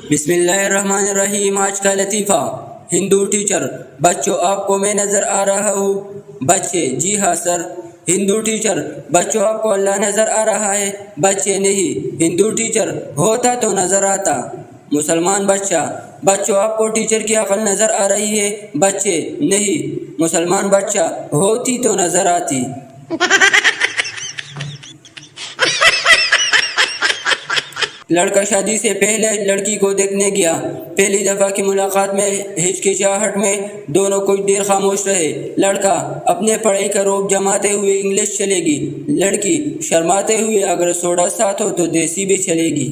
बिस्मिल्लाहिर्रहमानिर्रहीम। आज का लतीफ़ा। हिंदू टीचर, बच्चों आपको मैं नज़र आ रहा हूँ। बच्चे, जी हाँ सर। हिंदू टीचर, बच्चों आपको अल्लाह नज़र आ रहा है। बच्चे, नहीं। हिंदू टीचर, होता तो नज़र आता। मुसलमान बच्चा, बच्चों आपको टीचर की अकल नज़र आ रही है। बच्चे, नहीं। मुसलमान बच्चा, होती तो नज़र आती। लड़का शादी से पहले लड़की को देखने गया। पहली दफ़ा की मुलाकात में हिचकिचाहट में दोनों कुछ देर खामोश रहे। लड़का अपने पढ़ाई का रोब जमाते हुए इंग्लिश चलेगी। लड़की शर्माते हुए, अगर सोडा साथ हो तो देसी भी चलेगी।